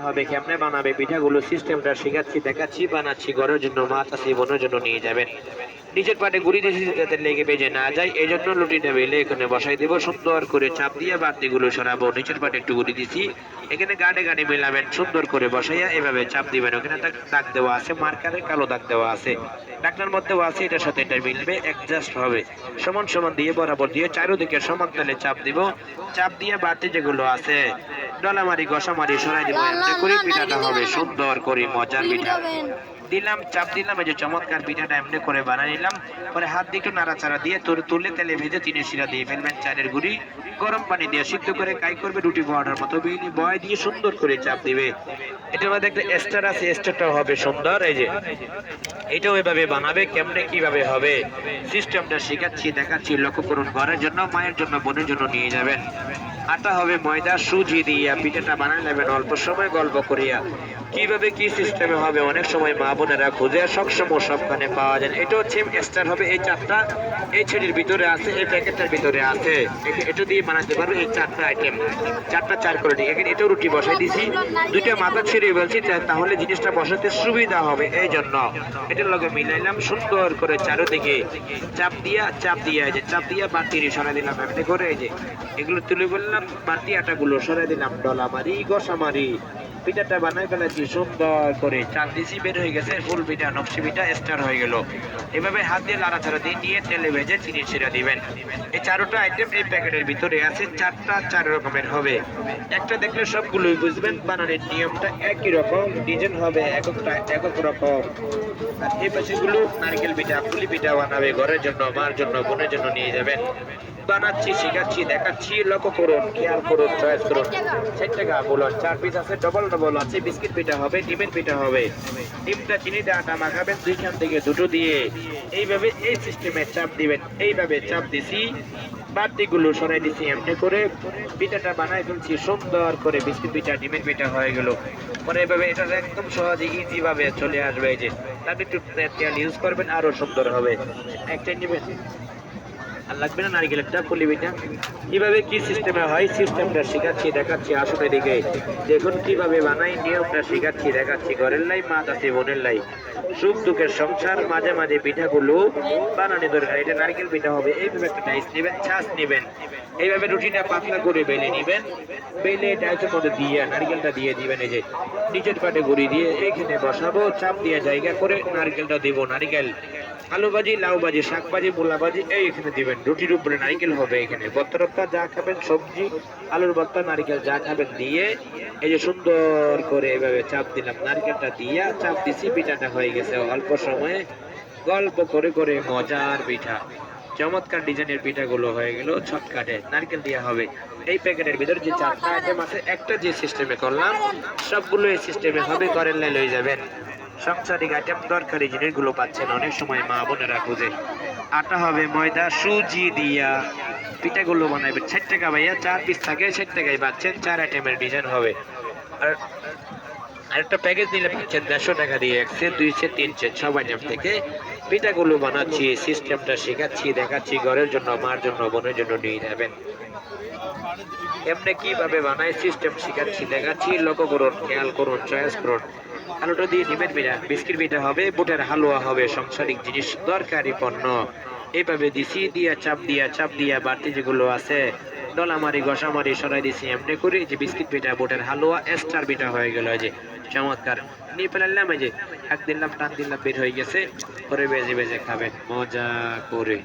হবে কেমনে বানাবে পিঠাগুলো সিস্টেমটা শেখাচ্ছি দেখাচ্ছি বানাচ্ছি ঘরের জন্য মা চাষি বোনের জন্য নিয়ে যাবেন। নিচের পাটে গুড়ি দিয়েছি যাতে লেগে বেজে না যায়, এই জন্য লুটিটা বেলে এখানে বসাই দেবো, সুন্দর করে চাপ দিয়ে বাড়তিগুলো সরাবো। নিচের পাটে একটু গুড়ি দিছি, এখানে গাড়ে গাড়ে মেলাবেন, সুন্দর করে বসাইয়া এভাবে চাপ দিবেন। ওখানে দাগ দেওয়া আছে, মার্কারে কালো দাগ দেওয়া আছে, ডাকনার মধ্যেও আছে, এটার সাথে এটা মিলবে, অ্যাডজাস্ট হবে। সমান সমান দিয়ে বরাবর দিয়ে চারিদিকে সমান তালে চাপ দিব। চাপ দিয়ে বাড়তি যেগুলো আছে ডলামারি গসামারি সরাই দিব, এমনি করে পিঠাটা হবে সুন্দর করে মজার পিঠা। দিলাম চাপ দিলাম, এই যে চমৎকার পিঠাটা এমনি করে বানিয়ে নিলাম। পরে হাত দিয়ে একটু নাড়াচাড়া দিয়ে তুলে তেলে ভেজে চিনির শিরা দিয়ে ফেলবেন। চালের গুঁড়ি গরম পানি দিয়ে সিদ্ধ করে কাই করবে রুটি বড়ার মতো, বয় দিয়ে সুন্দর করে চাপ দিবে। এটার মধ্যে একটা স্টার আছে, স্টারটাও হবে সুন্দর। এই যে এটাও এভাবে বানাবে, কেমনে কিভাবে হবে সিস্টেমটা শেখাচ্ছি দেখাচ্ছি, লক্ষ্য করুন। ঘরের জন্য মায়ের জন্য বোনের জন্য নিয়ে যাবেন। আটা হবে ময়দা সুজি দিয়া পিঠাটা বানাই নেবেন অল্প সময় গল্প করিয়া। কিভাবে কি সিস্টেমে হবে অনেক সময় মা বোনেরা খুঁজে সবসময় সবখানে পাওয়া যায়। এটা হচ্ছে স্টার হবে, এই চারটা এই ছেড়ির ভিতরে আছে, এই প্যাকেটটার ভিতরে আছে, এটা দিয়ে বানাতে পারবে। এই চারটা আইটেম, চারটা চার করে দিই। এখানে এটাও রুটি বসাই দিছি, দুইটা মাথা ছেড়ে বলছি, তাহলে জিনিসটা বসাতে সুবিধা হবে, এই জন্য এটার লগে মিলাইলাম সুন্দর করে চারোদিকে চাপ দিয়া এই যে চাপ দিয়া বাড়তি সরাই দিলাম এমনি করে। এই যে এগুলো তুলে বললাম, বাড়তি আটাগুলো সরাই দিলাম, ডলা মারি গসা মারি পিঠাটা বানাই ফেলেছি সুন্দর করে। চাল দিছি, বের হয়ে গেছে ফুল পিঠা, নকশি পিঠা স্টার হয়ে গেল। এভাবে হাত দিয়ে লাড়াচাড়া দিয়ে নিয়ে তেলে ভেজে চিনি শিরা দিবেন। এই চারোটা আইটেম এই প্যাকেটের ভিতরে আছে, চারটা চার রকমের হবে। একটা দেখলে সবগুলোই বুঝবেন, বানানোর নিয়মটা একই রকম, ডিজাইন হবে এককটা একক রকম। আর এই পাশেগুলো নারকেল পিঠা পুলি পিঠা বানাবে ঘরের জন্য মার জন্য বোনের জন্য নিয়ে যাবেন। বানাচ্ছি শেখাচ্ছি দেখাচ্ছি, লক্ষ্য করুন, খেয়াল করুন, চয়েস করুন। 60 টাকা বলুন, 4 পিস আছে, ডবল ডবল আছে, বিস্কিট পিঠা হবে, ডিমের পিঠা হবে। ডিমটা চিনি দিয়ে আটা মাখাবেন, দুইখান থেকে দুটো দিয়ে এইভাবে এই সিস্টেমে চাপ দিবেন। এইভাবে চাপ দিছি, বাড়তিগুলো সরাই দিছি, এমনি করে পিঠাটা বানাই ফেলছি সুন্দর করে। বিস্কিট পিঠা ডিমের পিঠা হয়ে গেল। মানে এইভাবে এটা একদম সহজে ইজি ভাবে চলে আসবে। এই যে তাহলে একটু তেল ইউজ করবেন, আরো সুন্দর হবে। একটা নেবেন, আর লাগবে না নারকেলটা পুলি পিঠা। কিভাবে কি সিস্টেমে হয় সিস্টেমটা শেখাচ্ছি দেখাচ্ছি, আসলে এদিকে দেখুন কিভাবে বানাই, নিয়মটা শেখাচ্ছি দেখাচ্ছি। ঘরের লাই মা আছে বোনের লাই, সুখ দুঃখের সংসার, মাঝে মাঝে পিঠাগুলো বানানো দরকার। এটা নারকেল পিঠা হবে, এইভাবে একটা ডাইস নেবেন, ছাঁচ নেবেন, এইভাবে রুটিটা পাতলা করে বেলে নিবেন। বেলে ডাইসের মধ্যে দিয়ে নারকেলটা দিয়ে দিবেন। এই যে নিচের পাটে গুঁড়ি দিয়ে এইখানে বসাবো, চাপ দিয়ে জায়গা করে নারকেলটা দিব। নারকেল আলু ভাজি, লাউ ভাজি, শাক ভাজি, মূলা ভাজি এই এখানে দিবেন। রুটির উপরে নারকেল হবে, এখানে ভর্তা যা খাবেন সবজি, আলুর ভর্তা, নারকেল যা খাবেন দিয়ে এই যে সুন্দর করে এভাবে চাপ দিলাম। নারকেলটা দিয়ে চাপ দিছি, পিঠাটা হয়ে গেছে অল্প সময়ে। গল্প করে করে মজার পিঠা, চমৎকার ডিজাইনের পিঠাগুলো হয়ে গেল ছটকাটে। নারকেল দেওয়া হবে। এই প্যাকেটের ভিতরে যে চারটা আইটেম আছে, একটা যে সিস্টেমে করলাম সবগুলো এই সিস্টেমে হবে, করেন লয়ে যাবেন। সাংসারিক আইটেম দরকারি জিনিসগুলো পাচ্ছেন অনেক সময় মা বোনেরা খুঁজে। আটা হবে ময়দা সুজি দিয়া পিঠাগুলো বানাবেন। 60 টাকা ভাইয়া, 4 পিস থাকে, 60 টাকায় পাচ্ছেন। 4 আইটেমের ডিজাইন হবে। আর আরেকটা প্যাকেজ নিলে পাচ্ছেন 150 টাকা দিয়ে, 1 সেট 2 সেট 3 সেট সব আইটেম থেকে পিঠাগুলো বানাচ্ছি, সিস্টেমটা শেখাচ্ছি দেখাচ্ছি। ঘরের জন্য মার জন্য বোনের জন্য নিয়ে যাবেন। এমনি কিভাবে বানায় সিস্টেম শেখাচ্ছি দেখাচ্ছি, লক্ষ্য করুন, খেয়াল করুন, চয়েস করুন। আলুটা দিয়ে ডিমের পিঠা, বিস্কিট পিঠা হবে, বুটের হালুয়া হবে, সংসারিক জিনিস দরকারি পণ্য। এইভাবে দিছি, দিয়া চাপ দিয়া বাড়তি যেগুলো আছে ডলামারি গসামারি সরাই দিছি এমনি করে। যে বিস্কিট পিঠা বুটের হালুয়া স্টার পিঠা হয়ে গেল। এই যে চমৎকার নিয়ে ফেলাম, এই যে হাক দিলাম টান দিলাম বের হয়ে গেছে। পরে বেজে বেজে খাবেন মজা করে।